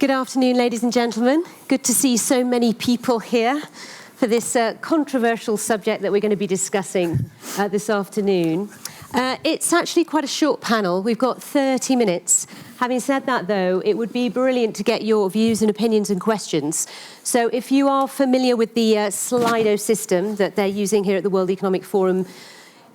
Good afternoon, ladies and gentlemen. Good to see so many people here for this controversial subject that we're going to be discussing this afternoon. It's actually quite a short panel. We've got 30 minutes. Having said that, though, it would be brilliant to get your views and opinions and questions. So if you are familiar with the Slido system that they're using here at the World Economic Forum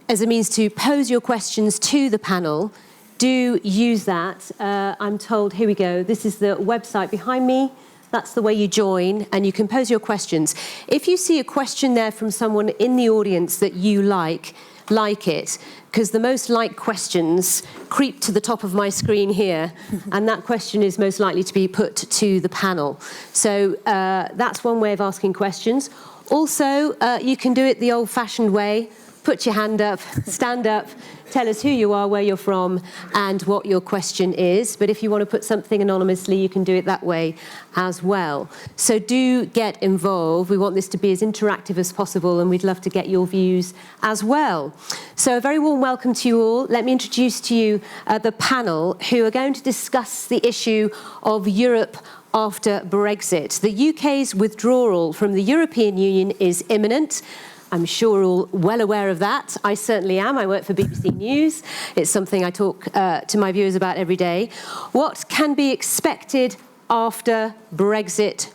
as a means to pose your questions to the panel, do use that. I'm told, here we go, this is the website behind me. That's the way you join, and you can pose your questions. If you see a question there from someone in the audience that you like it, because the most liked questions creep to the top of my screen here, and that question is most likely to be put to the panel. So that's one way of asking questions. Also, you can do it the old-fashioned way. Put your hand up, stand up, tell us who you are, where you're from, and what your question is. But if you want to put something anonymously, you can do it that way as well. So do get involved. We want this to be as interactive as possible, and we'd love to get your views as well. So a very warm welcome to you all. Let me introduce to you the panel who are going to discuss the issue of Europe after Brexit. The UK's withdrawal from the European Union is imminent. I'm sure we're all well aware of that. I certainly am. I work for BBC News. It's something I talk to my viewers about every day. What can be expected after Brexit? ?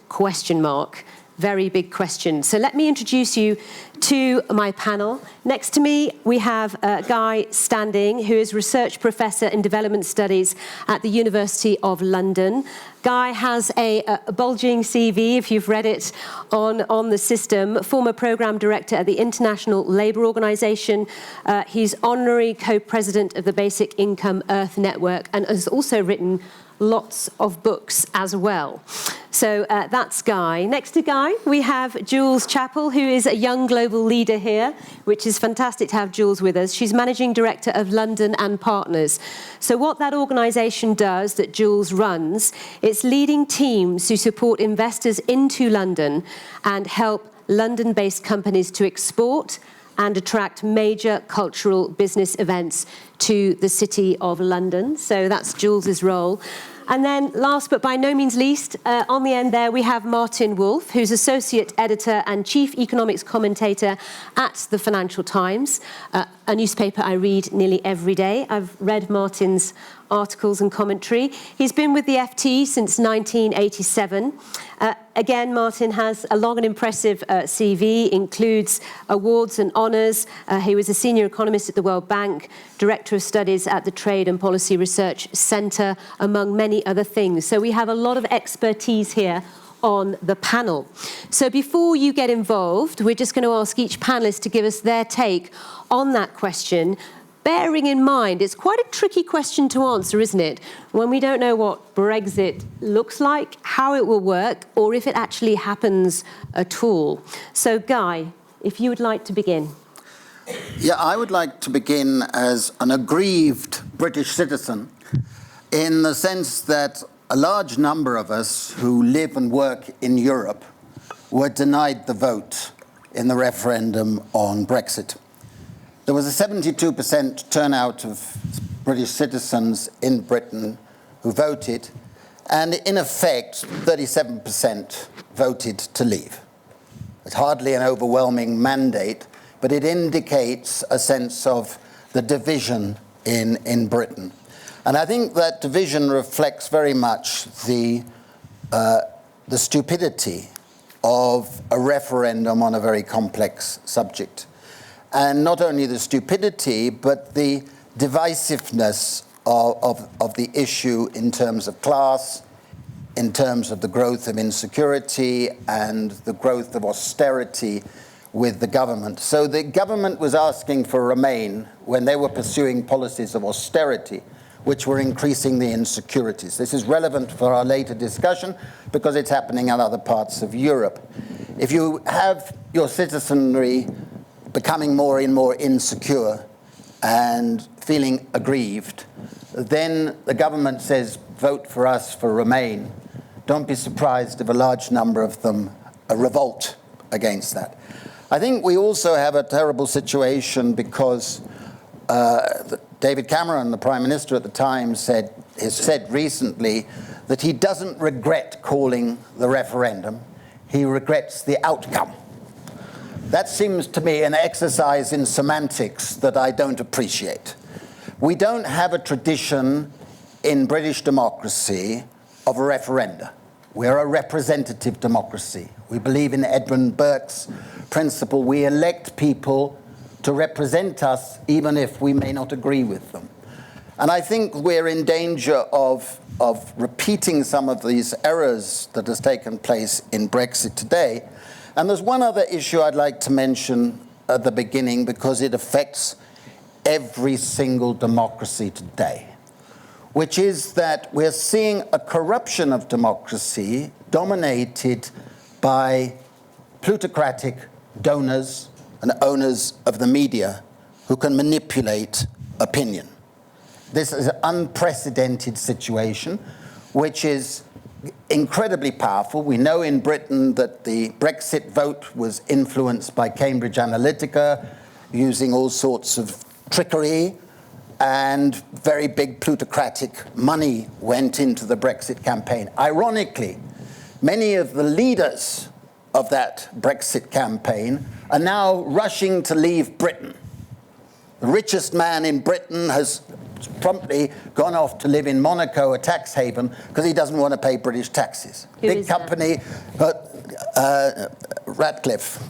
Very big question. So let me introduce you to my panel. Next to me, we have Guy Standing, who is Research Professor in Development Studies at the University of London. Guy has a bulging CV, if you've read it, on the system. Former Programme Director at the International Labour Organization. He's Honorary Co-President of the Basic Income Earth Network and has also written lots of books as well. So that's Guy. Next to Guy, we have Jules Chappell, who is a young global leader here, which is fantastic to have Jules with us. She's Managing Director of London and Partners. So what that organisation does that Jules runs, it's leading teams who support investors into London and help London-based companies to export and attract major cultural business events to the City of London. So that's Jules's role. And then last but by no means least, on the end there, we have Martin Wolf, who's Associate Editor and Chief Economics Commentator at the Financial Times, a newspaper I read nearly every day. I've read Martin's articles and commentary. He's been with the FT since 1987. Again, Martin has a long and impressive CV, includes awards and honours. He was a senior economist at the World Bank, Director of Studies at the Trade and Policy Research Centre, among many other things. So we have a lot of expertise here on the panel. So before you get involved, we're just going to ask each panellist to give us their take on that question, bearing in mind it's quite a tricky question to answer, isn't it? When we don't know what Brexit looks like, how it will work, or if it actually happens at all. So, Guy, if you would like to begin. Yeah, I would like to begin as an aggrieved British citizen in the sense that a large number of us who live and work in Europe were denied the vote in the referendum on Brexit. There was a 72% turnout of British citizens in Britain who voted, and in effect, 37% voted to leave. It's hardly an overwhelming mandate, but it indicates a sense of the division in Britain. And I think that division reflects very much the stupidity of a referendum on a very complex subject. And not only the stupidity, but the divisiveness of the issue in terms of class, in terms of the growth of insecurity and the growth of austerity with the government. So the government was asking for Remain when they were pursuing policies of austerity, which were increasing the insecurities. This is relevant for our later discussion because it's happening in other parts of Europe. If you have your citizenry becoming more and more insecure and feeling aggrieved, then the government says, vote for us for Remain. Don't be surprised if a large number of them revolt against that. I think we also have a terrible situation because David Cameron, the Prime Minister at the time, has said recently that he doesn't regret calling the referendum, he regrets the outcome. That seems to me an exercise in semantics that I don't appreciate. We don't have a tradition in British democracy of a referenda. We're a representative democracy. We believe in Edmund Burke's principle. We elect people to represent us even if we may not agree with them. And I think we're in danger of repeating some of these errors that has taken place in Brexit today. And there's one other issue I'd like to mention at the beginning because it affects every single democracy today, which is that we're seeing a corruption of democracy dominated by plutocratic donors and owners of the media who can manipulate opinion. This is an unprecedented situation, which is incredibly powerful. We know in Britain that the Brexit vote was influenced by Cambridge Analytica, using all sorts of trickery, and very big plutocratic money went into the Brexit campaign. Ironically, many of the leaders of that Brexit campaign are now rushing to leave Britain. The richest man in Britain has promptly gone off to live in Monaco, a tax haven, because he doesn't want to pay British taxes. Big company, Ratcliffe.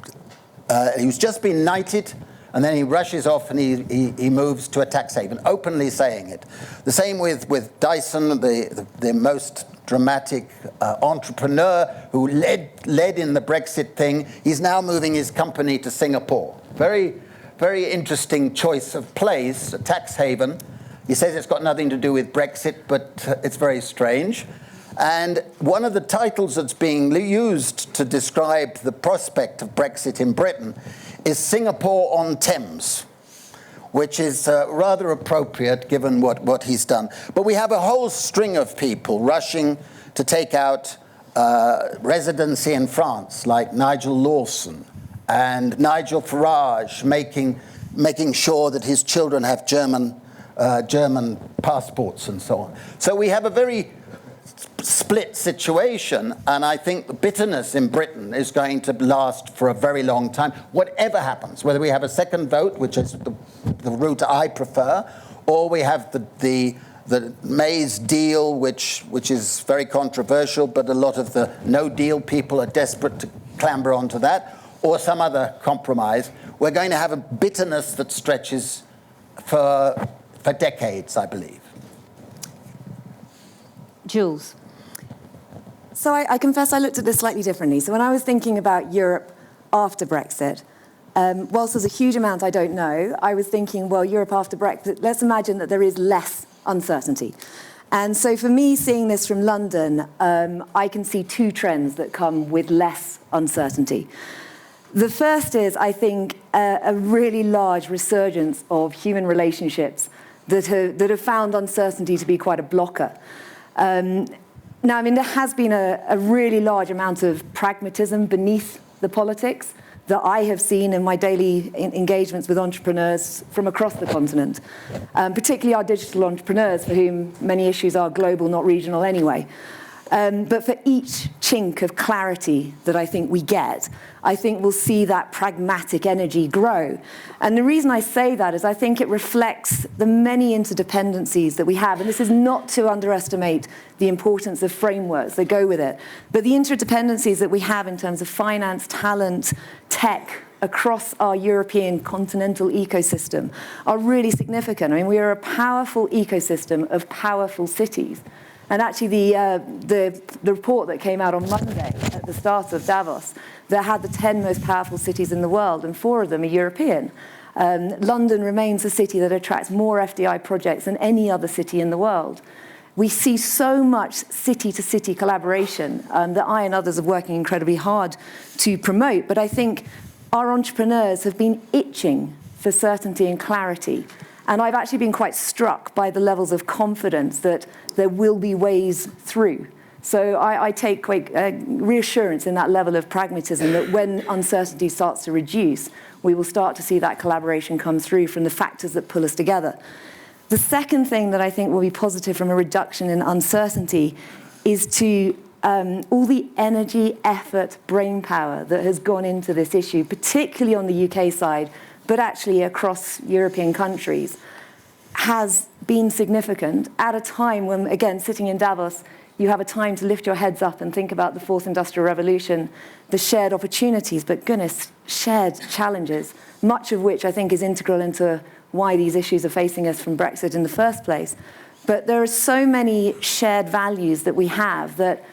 He's just been knighted, and then he rushes off and he moves to a tax haven, openly saying it. The same with Dyson, the most dramatic entrepreneur who led in the Brexit thing. He's now moving his company to Singapore. Very, very interesting choice of place, a tax haven. He says it's got nothing to do with Brexit, but it's very strange. And one of the titles that's being used to describe the prospect of Brexit in Britain is Singapore on Thames, which is rather appropriate given what he's done. But we have a whole string of people rushing to take out residency in France, like Nigel Lawson and Nigel Farage, making sure that his children have German passports and so on. So we have a very split situation, and I think the bitterness in Britain is going to last for a very long time, whatever happens, whether we have a second vote, which is the route I prefer, or we have the May's deal, which is very controversial, but a lot of the no-deal people are desperate to clamber onto that, or some other compromise. We're going to have a bitterness that stretches for decades, I believe. Jules. So I confess I looked at this slightly differently. So when I was thinking about Europe after Brexit, whilst there's a huge amount I don't know, I was thinking, well, Europe after Brexit, let's imagine that there is less uncertainty. And so for me, seeing this from London, I can see two trends that come with less uncertainty. The first is, I think, a really large resurgence of human relationships that have found uncertainty to be quite a blocker. Now, I mean, there has been a really large amount of pragmatism beneath the politics that I have seen in my daily engagements with entrepreneurs from across the continent, particularly our digital entrepreneurs, for whom many issues are global, not regional anyway. But for each chink of clarity that I think we get, I think we'll see that pragmatic energy grow. And the reason I say that is I think it reflects the many interdependencies that we have. And this is not to underestimate the importance of frameworks that go with it, but the interdependencies that we have in terms of finance, talent, tech, across our European continental ecosystem are really significant. I mean, we are a powerful ecosystem of powerful cities. And actually, the report that came out on Monday at the start of Davos that had the 10 most powerful cities in the world, and 4 of them are European. London remains a city that attracts more FDI projects than any other city in the world. We see so much city-to-city collaboration that I and others are working incredibly hard to promote. But I think our entrepreneurs have been itching for certainty and clarity. And I've actually been quite struck by the levels of confidence that there will be ways through. So I take quite reassurance in that level of pragmatism that when uncertainty starts to reduce, we will start to see that collaboration come through from the factors that pull us together. The second thing that I think will be positive from a reduction in uncertainty is to all the energy, effort, brain power that has gone into this issue, particularly on the UK side, but actually across European countries, has been significant at a time when, again, sitting in Davos, you have a time to lift your heads up and think about the fourth industrial revolution, the shared opportunities, but goodness, shared challenges, much of which I think is integral into why these issues are facing us from Brexit in the first place. But there are so many shared values that we have that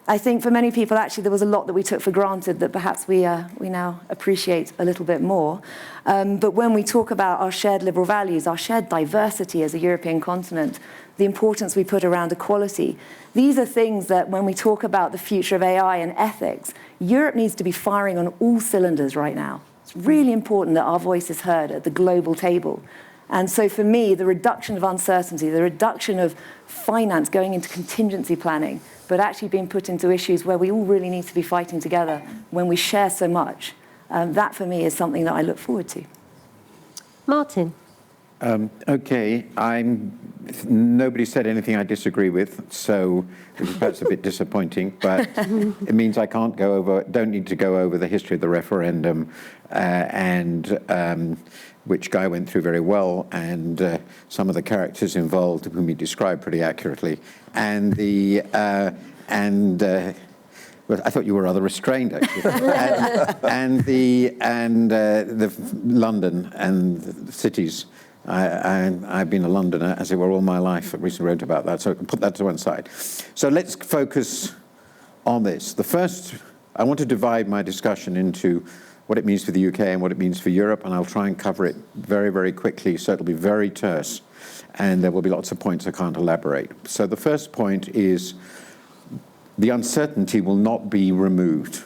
I think for many people, actually, there was a lot that we took for granted that perhaps we now appreciate a little bit more. But when we talk about our shared liberal values, our shared diversity as a European continent, the importance we put around equality, these are things that when we talk about the future of AI and ethics, Europe needs to be firing on all cylinders right now. It's really important that our voice is heard at the global table. And so for me, the reduction of uncertainty, the reduction of finance going into contingency planning, but actually being put into issues where we all really need to be fighting together when we share so much, that for me is something that I look forward to. Martin. Okay, nobody said anything I disagree with, so it's perhaps a bit disappointing, but it means I don't need to go over the history of the referendum, which Guy went through very well, and some of the characters involved, whom he described pretty accurately, well, I thought you were rather restrained, actually. and the London and the cities. I've been a Londoner, as it were, all my life. I recently wrote about that, so I can put that to one side. So let's focus on this. The first, I want to divide my discussion into what it means for the UK and what it means for Europe, and I'll try and cover it very, very quickly, so it'll be very terse, and there will be lots of points I can't elaborate. So the first point is the uncertainty will not be removed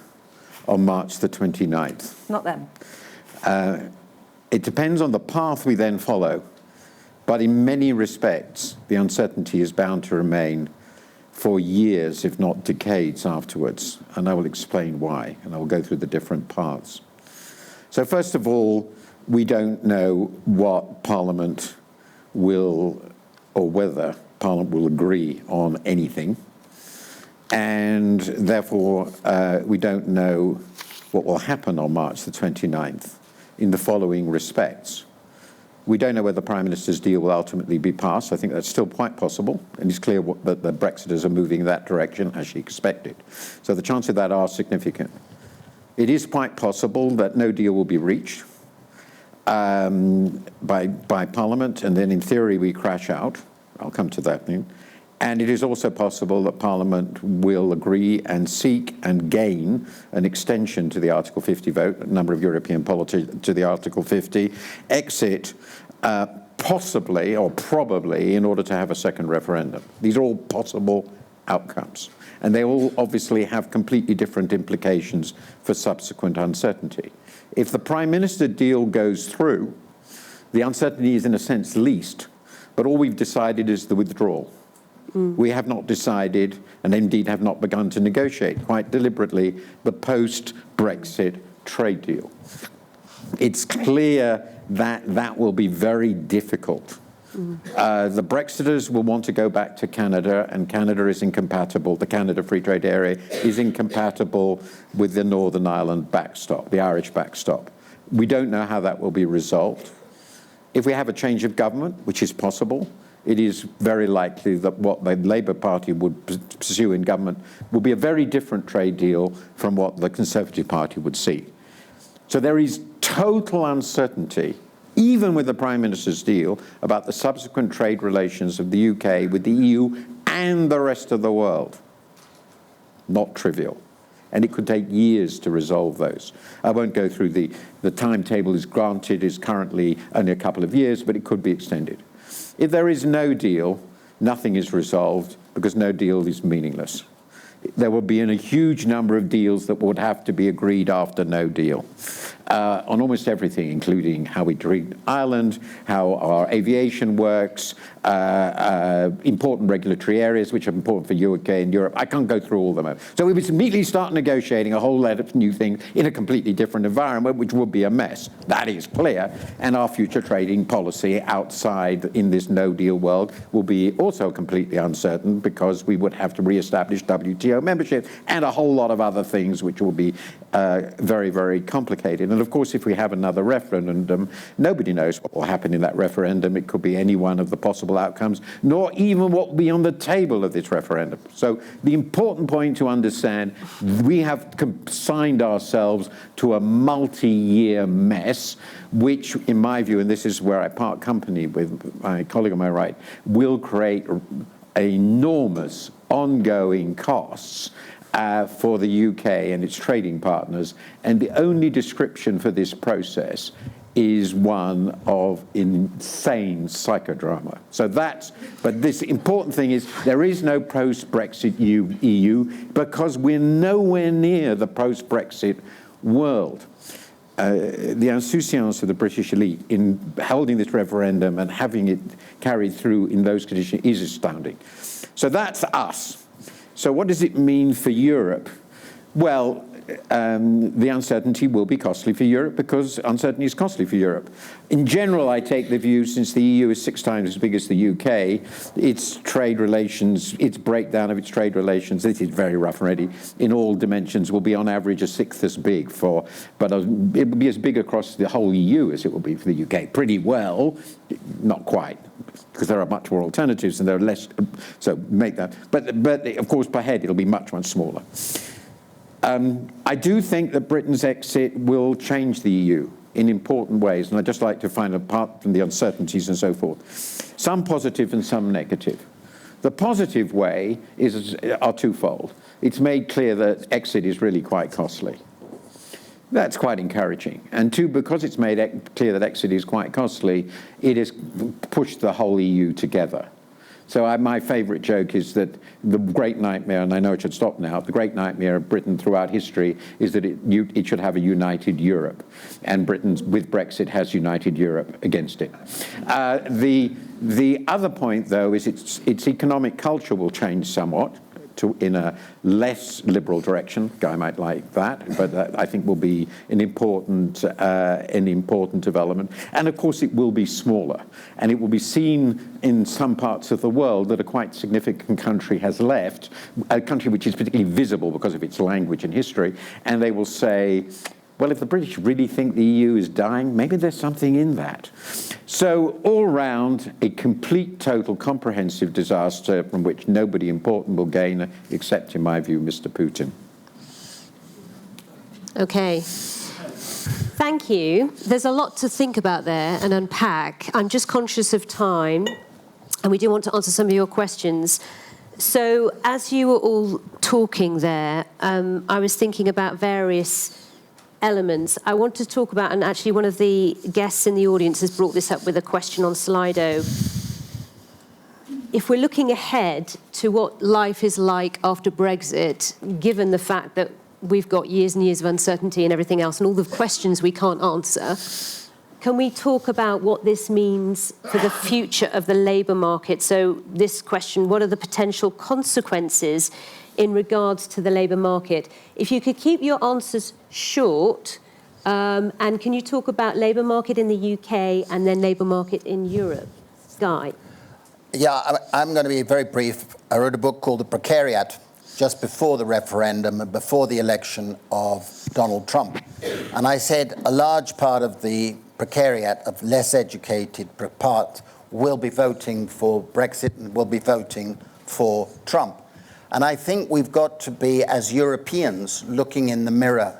on March the 29th. Not them. It depends on the path we then follow, but in many respects, the uncertainty is bound to remain for years, if not decades afterwards, and I will explain why, and I will go through the different parts. So first of all, we don't know what Parliament will, or whether Parliament will agree on anything, and therefore we don't know what will happen on March the 29th. In the following respects. We don't know whether the Prime Minister's deal will ultimately be passed. I think that's still quite possible, and it's clear that the Brexiters are moving in that direction, as she expected. So the chances of that are significant. It is quite possible that no deal will be reached by Parliament, and then in theory we crash out. I'll come to that thing. And it is also possible that Parliament will agree and seek and gain an extension to the Article 50 vote, a number of European politicians to the Article 50, exit possibly or probably in order to have a second referendum. These are all possible outcomes. And they all obviously have completely different implications for subsequent uncertainty. If the Prime Minister deal goes through, the uncertainty is in a sense least, but all we've decided is the withdrawal. We have not decided, and indeed have not begun to negotiate quite deliberately, the post-Brexit trade deal. It's clear that that will be very difficult. The Brexiters will want to go back to Canada, and Canada is incompatible. The Canada Free Trade Area is incompatible with the Northern Ireland backstop, the Irish backstop. We don't know how that will be resolved. If we have a change of government, which is possible, it is very likely that what the Labour Party would pursue in government will be a very different trade deal from what the Conservative Party would see. So there is total uncertainty, even with the Prime Minister's deal, about the subsequent trade relations of the UK with the EU and the rest of the world. Not trivial. And it could take years to resolve those. I won't go through the timetable is granted, is currently only a couple of years, but it could be extended. If there is no deal, nothing is resolved because no deal is meaningless. There will be a huge number of deals that would have to be agreed after no deal. on almost everything, including how we treat Ireland, how our aviation works, important regulatory areas which are important for UK and Europe. I can't go through all of them. So we would immediately start negotiating a whole lot of new things in a completely different environment, which would be a mess. That is clear. And our future trading policy outside in this no-deal world will be also completely uncertain, because we would have to re-establish WTO membership and a whole lot of other things which will be very, very complicated. And of course, if we have another referendum, nobody knows what will happen in that referendum. It could be any one of the possible outcomes, nor even what will be on the table of this referendum. So the important point to understand, we have consigned ourselves to a multi-year mess, which, in my view, and this is where I part company with my colleague on my right, will create enormous ongoing costs for the UK and its trading partners. And the only description for this process is one of insane psychodrama. So but this important thing is there is no post-Brexit EU, because we're nowhere near the post-Brexit world. The insouciance of the British elite in holding this referendum and having it carried through in those conditions is astounding. So that's us. So what does it mean for Europe? Well, the uncertainty will be costly for Europe, because uncertainty is costly for Europe. In general, I take the view, since the EU is 6 times as big as the UK, its trade relations, its breakdown of its trade relations, this is very rough and ready, in all dimensions will be on average a 1/6 as big but it will be as big across the whole EU as it will be for the UK. Pretty well, not quite, because there are much more alternatives and there are less, so make that. But of course, per head, it'll be much, much smaller. I do think that Britain's exit will change the EU in important ways, and I'd just like to find, apart from the uncertainties and so forth, some positive and some negative. The positive way are twofold. It's made clear that exit is really quite costly. That's quite encouraging. And two, because it's made clear that exit is quite costly, it has pushed the whole EU together. So my favourite joke is that the great nightmare, and I know it should stop now, the great nightmare of Britain throughout history is that it should have a united Europe. And Britain, with Brexit, has united Europe against it. The other point, though, is its economic culture will change somewhat in a less liberal direction. Guy might like that, but that I think will be an important development. And of course, it will be smaller, and it will be seen in some parts of the world that a quite significant country has left, a country which is particularly visible because of its language and history, and they will say, well, if the British really think the EU is dying, maybe there's something in that. So all round, a complete, total, comprehensive disaster from which nobody important will gain, except, in my view, Mr. Putin. Okay. Thank you. There's a lot to think about there and unpack. I'm just conscious of time, and we do want to answer some of your questions. So as you were all talking there, I was thinking about various elements. I want to talk about, and actually one of the guests in the audience has brought this up with a question on Slido. If we're looking ahead to what life is like after Brexit, given the fact that we've got years and years of uncertainty and everything else and all the questions we can't answer, can we talk about what this means for the future of the labour market? So this question, what are the potential consequences in regards to the labour market? If you could keep your answers short, and can you talk about labour market in the UK and then labour market in Europe? Guy. Yeah, I'm going to be very brief. I wrote a book called The Precariat just before the referendum and before the election of Donald Trump. And I said a large part of the precariat of less educated part will be voting for Brexit and will be voting for Trump. And I think we've got to be, as Europeans, looking in the mirror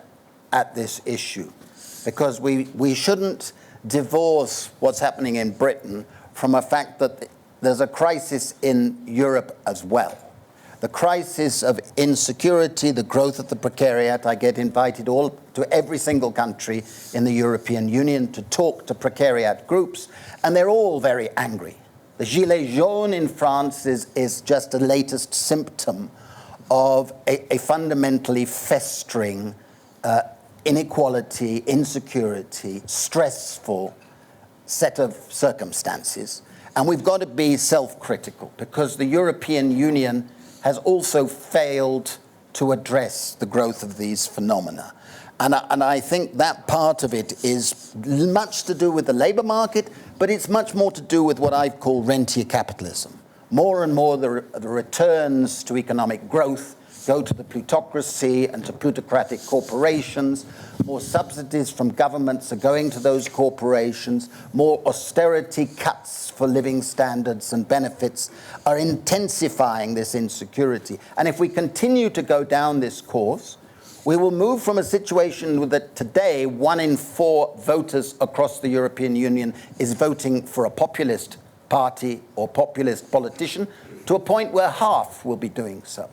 at this issue, because we shouldn't divorce what's happening in Britain from a fact that there's a crisis in Europe as well. The crisis of insecurity, the growth of the precariat. I get invited to every single country in the European Union to talk to precariat groups, and they're all very angry. The Gilets jaunes in France is just a latest symptom of a fundamentally festering inequality, insecurity, stressful set of circumstances. And we've got to be self-critical because the European Union has also failed to address the growth of these phenomena. And I think that part of it is much to do with the labour market, but it's much more to do with what I call rentier capitalism. More and more the returns to economic growth go to the plutocracy and to plutocratic corporations. More subsidies from governments are going to those corporations. More austerity cuts for living standards and benefits are intensifying this insecurity. And if we continue to go down this course, we will move from a situation that today 1 in 4 voters across the European Union is voting for a populist party or populist politician to a point where half will be doing so.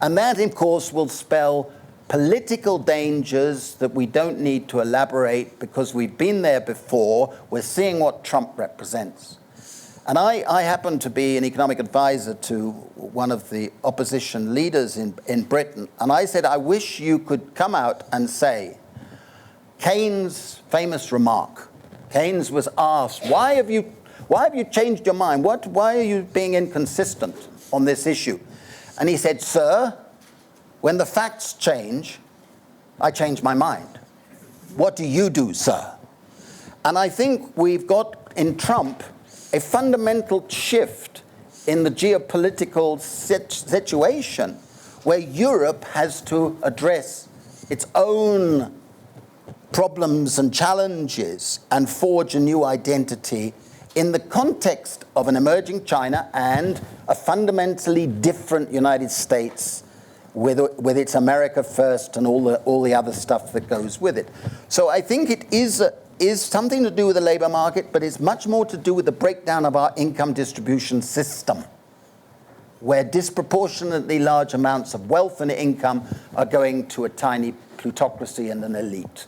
And that, of course, will spell political dangers that we don't need to elaborate because we've been there before. We're seeing what Trump represents. And I happen to be an economic advisor to one of the opposition leaders in Britain. And I said, I wish you could come out and say, Keynes' famous remark. Keynes was asked, why have you changed your mind? Why are you being inconsistent on this issue? And he said, sir, when the facts change, I change my mind. What do you do, sir? And I think we've got in Trump a fundamental shift in the geopolitical situation where Europe has to address its own problems and challenges and forge a new identity in the context of an emerging China and a fundamentally different United States with its America first and all the other stuff that goes with it. So I think it is something to do with the labor market, but it's much more to do with the breakdown of our income distribution system, where disproportionately large amounts of wealth and income are going to a tiny plutocracy and an elite.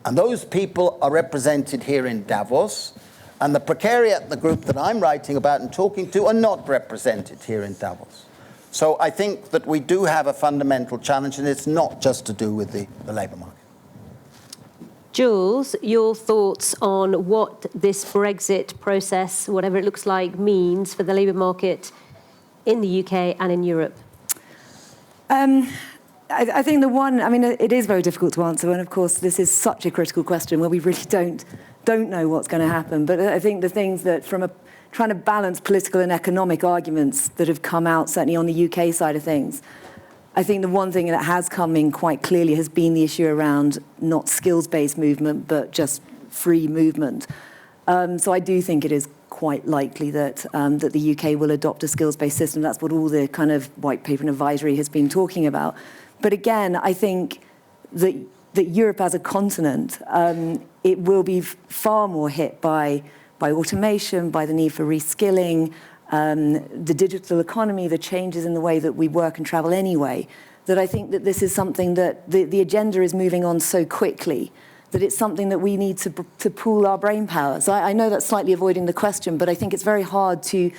And those people are represented here in Davos. And the precariat, the group that I'm writing about and talking to, are not represented here in Davos. So I think that we do have a fundamental challenge, and it's not just to do with the labour market. Jules, your thoughts on what this Brexit process, whatever it looks like, means for the labour market in the UK and in Europe? I think it is very difficult to answer, and of course this is such a critical question where we really don't know what's going to happen. But I think the things that, from trying to balance political and economic arguments that have come out, certainly on the UK side of things, I think the one thing that has come in quite clearly has been the issue around not skills-based movement, but just free movement. So I do think it is quite likely that the UK will adopt a skills-based system. That's what all the kind of white paper and advisory has been talking about. But again, I think that Europe as a continent, it will be far more hit by automation, by the need for reskilling, the digital economy, the changes in the way that we work and travel anyway, that I think that this is something that the agenda is moving on so quickly that it's something that we need to pool our brain power. So I know that's slightly avoiding the question, but I think it's very hard to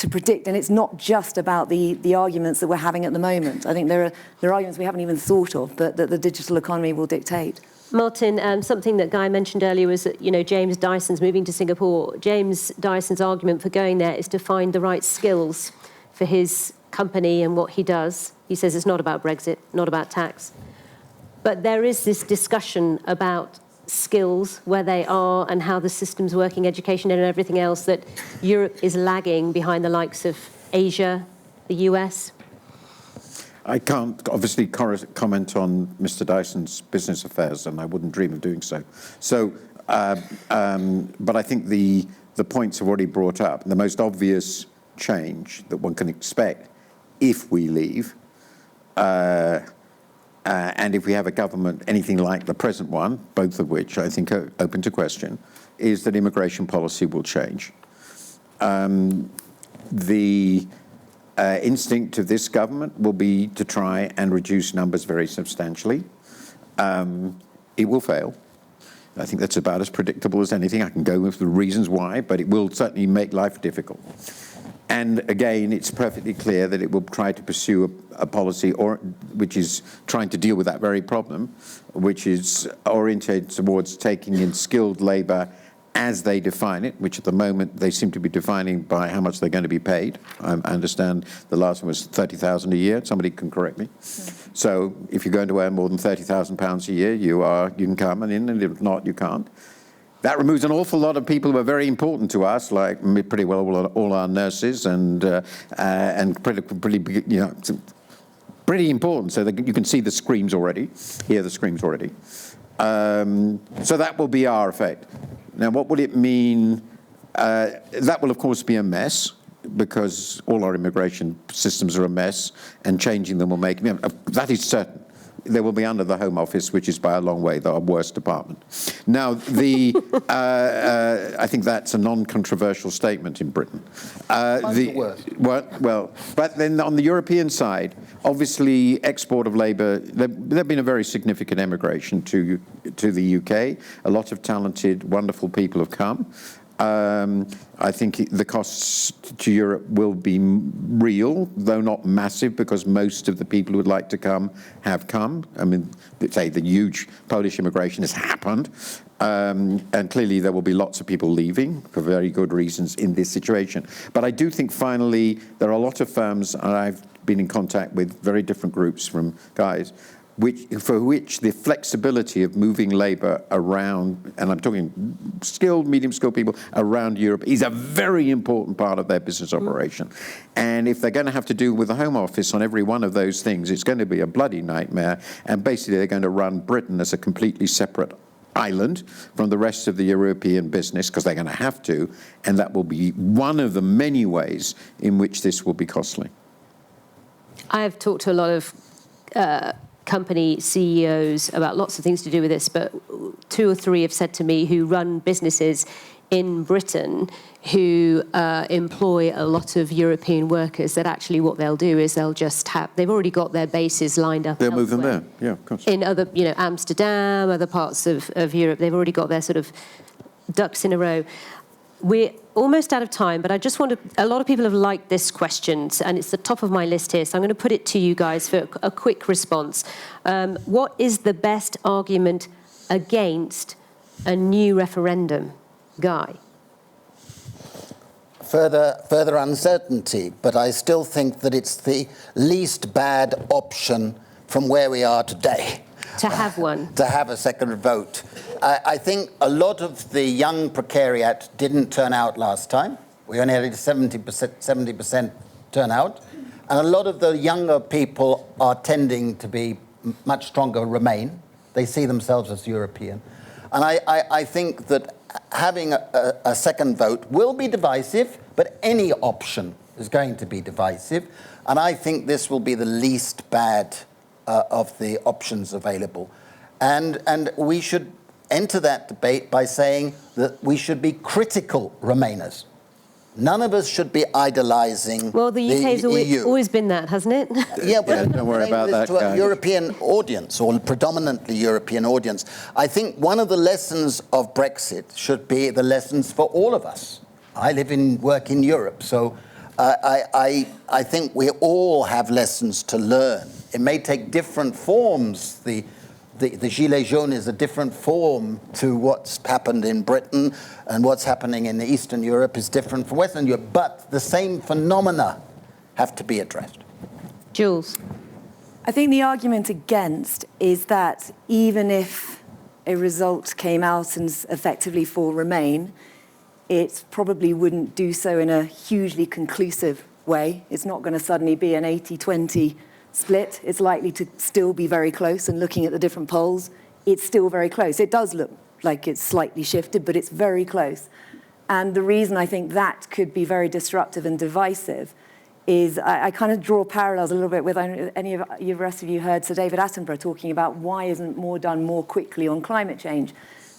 predict, and it's not just about the arguments that we're having at the moment. I think there are arguments we haven't even thought of, but that the digital economy will dictate. Martin, something that Guy mentioned earlier was that, James Dyson's moving to Singapore. James Dyson's argument for going there is to find the right skills for his company and what he does. He says it's not about Brexit, not about tax. But there is this discussion about skills, where they are and how the system's working, education and everything else, that Europe is lagging behind the likes of Asia, the US. I can't obviously comment on Mr. Dyson's business affairs, and I wouldn't dream of doing so. But I think the points have already brought up. The most obvious change that one can expect if we leave, and if we have a government anything like the present one, both of which I think are open to question, is that immigration policy will change. The instinct of this government will be to try and reduce numbers very substantially. It will fail. I think that's about as predictable as anything. I can go with the reasons why, but it will certainly make life difficult. And again, it's perfectly clear that it will try to pursue a policy which is trying to deal with that very problem, which is orientated towards taking in skilled labour as they define it, which at the moment they seem to be defining by how much they're going to be paid. I understand the last one was 30,000 a year. Somebody can correct me. So if you're going to earn more than £30,000 a year, you can come and if not, you can't. That removes an awful lot of people who are very important to us, like pretty well all our nurses and pretty pretty important. So that you can see the screams already, hear the screams already. So that will be our effect. Now, what will it mean? That will, of course, be a mess, because all our immigration systems are a mess, and changing them will make... that is certain. They will be under the Home Office, which is by a long way our worst department. Now, I think that's a non-controversial statement in Britain. The worst. Well, but then on the European side, obviously, export of labour, there's been a very significant emigration to the UK. A lot of talented, wonderful people have come. I think the costs to Europe will be real, though not massive, because most of the people who would like to come have come. I mean, say the huge Polish immigration has happened, and clearly there will be lots of people leaving for very good reasons in this situation. But I do think finally there are a lot of firms, and I've been in contact with very different groups from guys, for which the flexibility of moving labour around, and I'm talking skilled, medium-skilled people around Europe, is a very important part of their business operation. And if they're going to have to deal with the Home Office on every one of those things, it's going to be a bloody nightmare. And basically, they're going to run Britain as a completely separate island from the rest of the European business, because they're going to have to, and that will be one of the many ways in which this will be costly. I have talked to a lot of company CEOs about lots of things to do with this, but 2 or 3 have said to me who run businesses in Britain who employ a lot of European workers, that actually what they'll do is they've already got their bases lined up. They'll move them there, yeah, of course. In other, Amsterdam, other parts of Europe, they've already got their sort of ducks in a row. We're almost out of time, but I just want to... A lot of people have liked this question, and it's the top of my list here, so I'm going to put it to you guys for a quick response. What is the best argument against a new referendum? Guy? Further uncertainty, but I still think that it's the least bad option from where we are today. To have one. To have a second vote. I think a lot of the young precariat didn't turn out last time. We only had a 70% turnout. And a lot of the younger people are tending to be much stronger Remain. They see themselves as European. And I think that having a second vote will be divisive, but any option is going to be divisive. And I think this will be the least bad of the options available. And we should enter that debate by saying that we should be critical Remainers. None of us should be idolising Well, the UK's always been that, hasn't it? Yeah, but don't worry about that, to a guys. European audience, or predominantly European audience. I think one of the lessons of Brexit should be the lessons for all of us. I live and work in Europe, so I think we all have lessons to learn. It may take different forms. The Gilets jaunes is a different form to what's happened in Britain, and what's happening in Eastern Europe is different from Western Europe, but the same phenomena have to be addressed. Jules? I think the argument against is that even if a result came out and effectively for Remain, it probably wouldn't do so in a hugely conclusive way. It's not going to suddenly be an 80-20 split. It's likely to still be very close, and looking at the different polls, it's still very close. It does look like it's slightly shifted, but it's very close. And the reason I think that could be very disruptive and divisive is I kind of draw parallels a little bit with any of the rest of you heard Sir David Attenborough talking about why isn't more done more quickly on climate change.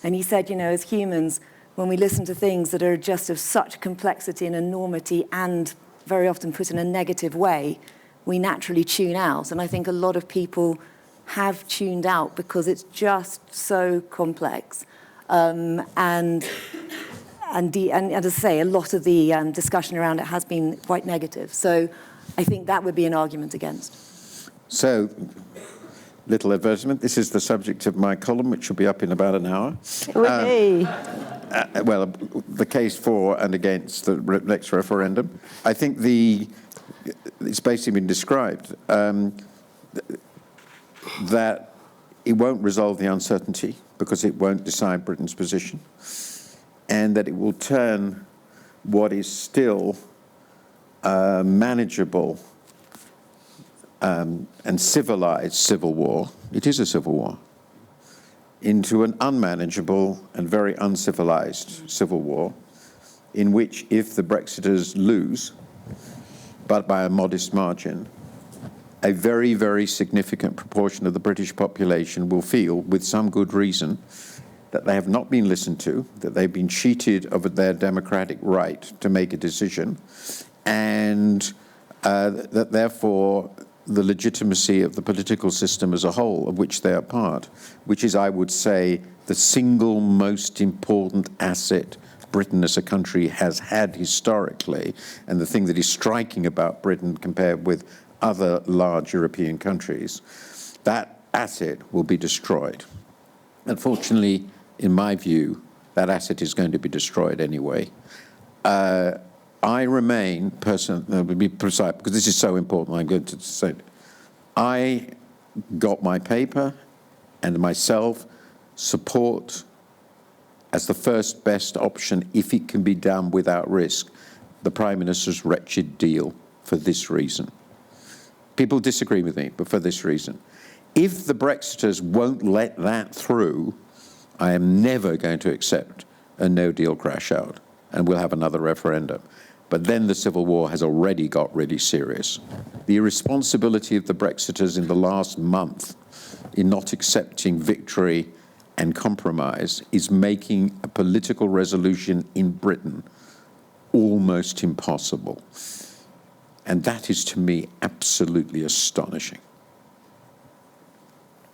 And he said, as humans, when we listen to things that are just of such complexity and enormity and very often put in a negative way, we naturally tune out. And I think a lot of people have tuned out because it's just so complex. And and as I say, a lot of the discussion around it has been quite negative. So I think that would be an argument against. So, little advertisement. This is the subject of my column, which will be up in about an hour. Well, the case for and against the next referendum. I think it's basically been described that it won't resolve the uncertainty because it won't decide Britain's position, and that it will turn what is still manageable and civilized civil war, it is a civil war, into an unmanageable and very uncivilized civil war, in which if the Brexiters lose, but by a modest margin, a very, very significant proportion of the British population will feel, with some good reason, that they have not been listened to, that they've been cheated of their democratic right to make a decision, and that therefore the legitimacy of the political system as a whole, of which they are part, which is, I would say, the single most important asset Britain as a country has had historically, and the thing that is striking about Britain compared with other large European countries, that asset will be destroyed. Unfortunately, in my view, that asset is going to be destroyed anyway. I remain, to be precise, because this is so important, I'm going to say it. I got my paper and myself support as the first best option, if it can be done without risk, the Prime Minister's wretched deal for this reason. People disagree with me, but for this reason. If the Brexiters won't let that through, I am never going to accept a no-deal crash out, and we'll have another referendum. But then the civil war has already got really serious. The irresponsibility of the Brexiters in the last month in not accepting victory and compromise is making a political resolution in Britain almost impossible. And that is, to me, absolutely astonishing.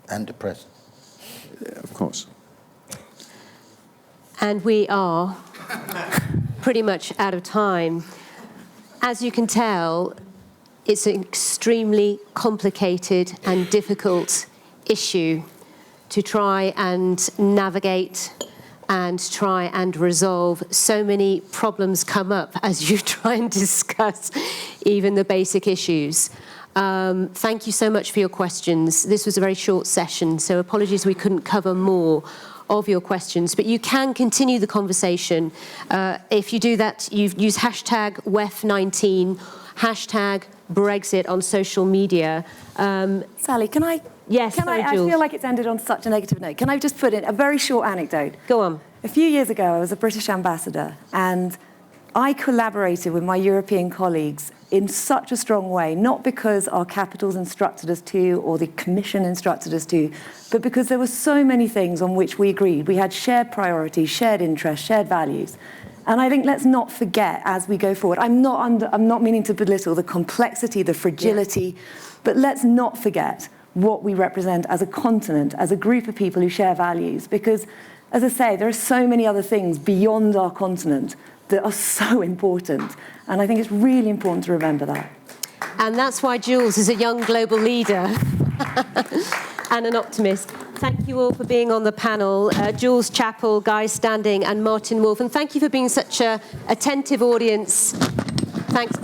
And depressing. Of course. And we are pretty much out of time. As you can tell, it's an extremely complicated and difficult issue to try and navigate and try and resolve. So many problems come up as you try and discuss even the basic issues. Thank you so much for your questions. This was a very short session, so apologies we couldn't cover more of your questions, but you can continue the conversation. If you do that, you use hashtag WEF19, hashtag Brexit on social media. Sally, can I? Yes, I feel like it's ended on such a negative note. Can I just put in a very short anecdote? Go on. A few years ago, I was a British ambassador, and I collaborated with my European colleagues in such a strong way, not because our capitals instructed us to or the Commission instructed us to, but because there were so many things on which we agreed. We had shared priorities, shared interests, shared values. And I think let's not forget as we go forward. I'm not meaning to belittle the complexity, the fragility, but let's not forget what we represent as a continent, as a group of people who share values. Because, as I say, there are so many other things beyond our continent that are so important. And I think it's really important to remember that. And that's why Jules is a young global leader and an optimist. Thank you all for being on the panel. Jules Chappell, Guy Standing and Martin Wolf. And thank you for being such an attentive audience. Thanks.